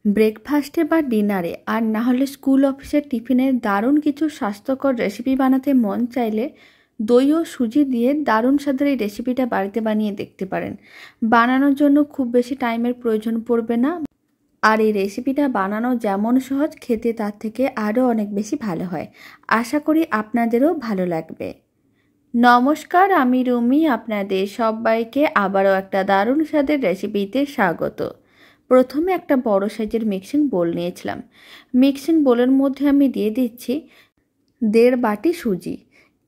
ব্রেকফাস্টে বা ডিনারে আর না হলে স্কুল অফিসের টিফিনের দারুণ কিছু স্বাস্থ্যকর রেসিপি বানাতে মন চাইলে দই ও সুজি দিয়ে দারুণ স্বাদের এই রেসিপিটা বাড়িতে বানিয়ে দেখতে পারেন। বানানোর জন্য খুব বেশি টাইমের প্রয়োজন পড়বে না, আর এই রেসিপিটা বানানো যেমন সহজ, খেতে তার থেকে আরও অনেক বেশি ভালো হয়। আশা করি আপনাদেরও ভালো লাগবে। নমস্কার, আমি রুমি। আপনাদের সবাইকে আবারও একটা দারুণ স্বাদের রেসিপিতে স্বাগত। প্রথমে একটা বড় সাইজের মিক্সিং বোল নিয়েছিলাম। মিক্সিং বোলের মধ্যে আমি দিয়ে দিচ্ছি 1.5 বাটি সুজি।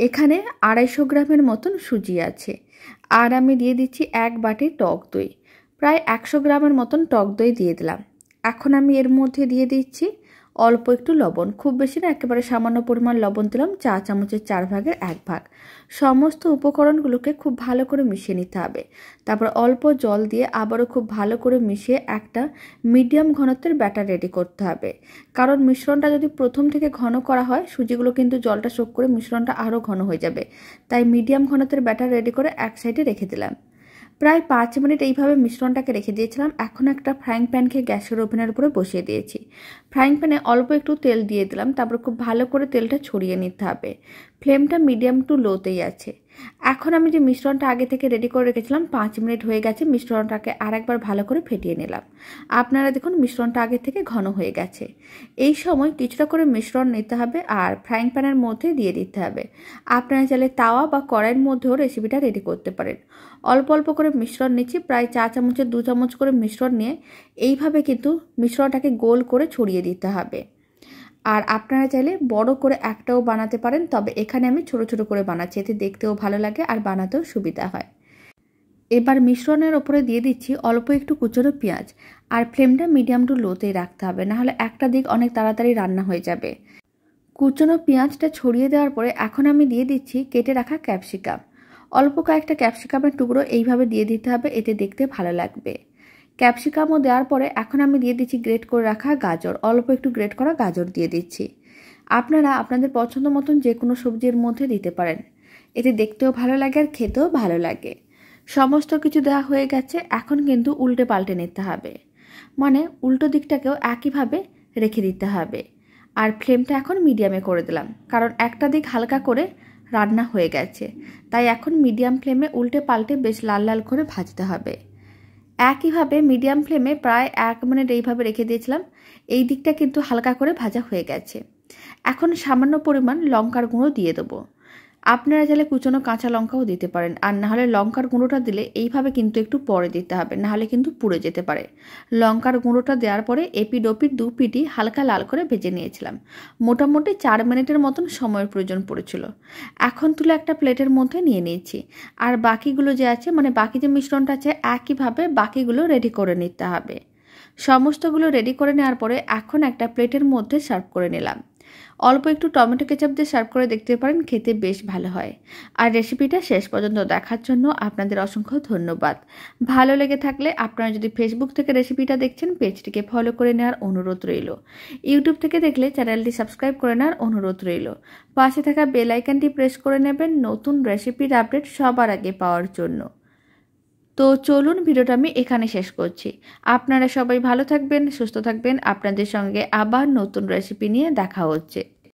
এখানে 250 গ্রামের মতন সুজি আছে। আর আমি দিয়ে দিচ্ছি 1 বাটি টক দই। প্রায় 100 গ্রামের মতন টক দই দিয়ে দিলাম। এখন আমি এর মধ্যে দিয়ে দিচ্ছি অল্প একটু লবণ, খুব বেশি না, একেবারে সামান্য পরিমাণ লবণ দিলাম, চা চামচের 4 ভাগের 1 ভাগ। সমস্ত উপকরণগুলোকে খুব ভালো করে মিশিয়ে নিতে হবে। তারপর অল্প জল দিয়ে আবারও খুব ভালো করে মিশিয়ে একটা মিডিয়াম ঘনত্বের ব্যাটার রেডি করতে হবে। কারণ মিশ্রণটা যদি প্রথম থেকে ঘন করা হয়, সুজিগুলো কিন্তু জলটা শোক করে মিশ্রণটা আরও ঘন হয়ে যাবে। তাই মিডিয়াম ঘনত্বের ব্যাটার রেডি করে এক সাইডে রেখে দিলাম। প্রায় 5 মিনিট এইভাবে মিশ্রণটাকে রেখে দিয়েছিলাম। এখন একটা ফ্রাইং প্যানকে গ্যাসের ওভেনের উপরে বসিয়ে দিয়েছি। ফ্রাইং প্যানে অল্প একটু তেল দিয়ে দিলাম। তারপর খুব ভালো করে তেলটা ছড়িয়ে নিতে হবে। ফ্লেমটা মিডিয়াম টু লোতেই আছে। এখন আমি যে মিশ্রণটা আগে থেকে রেডি করে রেখেছিলাম, 5 মিনিট হয়ে গেছে। মিশ্রণটাকে আরেকবার ভালো করে ফেটিয়ে নিলাম। আপনারা দেখুন মিশ্রণটা আগে থেকে ঘন হয়ে গেছে। এই সময় কিছুটা করে মিশ্রণ নিতে হবে আর ফ্রাইং প্যানের মধ্যে দিয়ে দিতে হবে। আপনারা চাইলে তাওয়া বা কড়াইয়ের মধ্যেও রেসিপিটা রেডি করতে পারেন। অল্প অল্প করে মিশ্রণ নিচ্ছি, প্রায় 4 চামচের 2 চামচ করে মিশ্রণ নিয়ে এইভাবে কিন্তু মিশ্রণটাকে গোল করে ছড়িয়ে দিতে হবে। আর আপনারা চাইলে বড় করে একটাও বানাতে পারেন, তবে এখানে আমি ছোট ছোট করে বানাচ্ছি, এতে দেখতেও ভালো লাগে আর বানাতেও সুবিধা হয়। এবার মিশ্রণের ওপরে দিয়ে দিচ্ছি অল্প একটু কুচনো পেঁয়াজ। আর ফ্লেমটা মিডিয়াম টু লোতেই রাখতে হবে, নাহলে একটা দিক অনেক তাড়াতাড়ি রান্না হয়ে যাবে। কুচনো পেঁয়াজটা ছড়িয়ে দেওয়ার পরে এখন আমি দিয়ে দিচ্ছি কেটে রাখা ক্যাপসিকাম। অল্প কয়েকটা ক্যাপসিকামের টুকরো এইভাবে দিয়ে দিতে হবে, এতে দেখতে ভালো লাগবে। ক্যাপসিকামও দেওয়ার পরে এখন আমি দিয়ে দিচ্ছি গ্রেট করে রাখা গাজর। অল্প একটু গ্রেট করা গাজর দিয়ে দিচ্ছি। আপনারা আপনাদের পছন্দ মতন যে কোনো সবজির মধ্যে দিতে পারেন, এতে দেখতেও ভালো লাগে আর খেতেও ভালো লাগে। সমস্ত কিছু দেওয়া হয়ে গেছে। এখন কিন্তু উল্টে পাল্টে নিতে হবে, মানে উল্টো দিকটাকেও একইভাবে রেখে দিতে হবে। আর ফ্লেমটা এখন মিডিয়ামে করে দিলাম, কারণ একটা দিক হালকা করে রান্না হয়ে গেছে। তাই এখন মিডিয়াম ফ্লেমে উল্টে পাল্টে বেশ লাল লাল করে ভাজতে হবে। একইভাবে মিডিয়াম ফ্লেমে প্রায় 1 মিনিট এইভাবে রেখে দিয়েছিলাম। এই দিকটা কিন্তু হালকা করে ভাজা হয়ে গেছে। এখন সামান্য পরিমাণ লঙ্কার গুঁড়ো দিয়ে দেবো। আপনারা চাইলে কুচনো কাঁচা লঙ্কাও দিতে পারেন, আর নাহলে লঙ্কার গুঁড়োটা দিলে এইভাবে কিন্তু একটু পরে দিতে হবে, নাহলে কিন্তু পুড়ে যেতে পারে। লঙ্কার গুঁড়োটা দেওয়ার পরে এপিড ওপিড 2 পিঠই হালকা লাল করে ভেজে নিয়েছিলাম। মোটামুটি 4 মিনিটের মতন সময়ের প্রয়োজন পড়েছিল। এখন তুলে একটা প্লেটের মধ্যে নিয়ে নিয়েছি। আর বাকিগুলো যে আছে, মানে বাকি যে মিশ্রণটা আছে, একইভাবে বাকিগুলো রেডি করে নিতে হবে। সমস্তগুলো রেডি করে নেওয়ার পরে এখন একটা প্লেটের মধ্যে সার্ভ করে নিলাম। অল্প একটু টমেটো কেচাপ দিয়ে সার্ভ করে দেখতে পারেন, খেতে বেশ ভালো হয়। আর রেসিপিটা শেষ পর্যন্ত দেখার জন্য আপনাদের অসংখ্য ধন্যবাদ। ভালো লেগে থাকলে আপনারা যদি ফেসবুক থেকে রেসিপিটা দেখছেন, পেজটিকে ফলো করে নেওয়ার অনুরোধ রইল। ইউটিউব থেকে দেখলে চ্যানেলটি সাবস্ক্রাইব করে নেওয়ার অনুরোধ রইল। পাশে থাকা বেল আইকনটি প্রেস করে নেবেন নতুন রেসিপির আপডেট সবার আগে পাওয়ার জন্য। তো চলুন, ভিডিওটা আমি এখানে শেষ করছি। আপনারা সবাই ভালো থাকবেন, সুস্থ থাকবেন। আপনাদের সঙ্গে আবার নতুন রেসিপি নিয়ে দেখা হচ্ছে।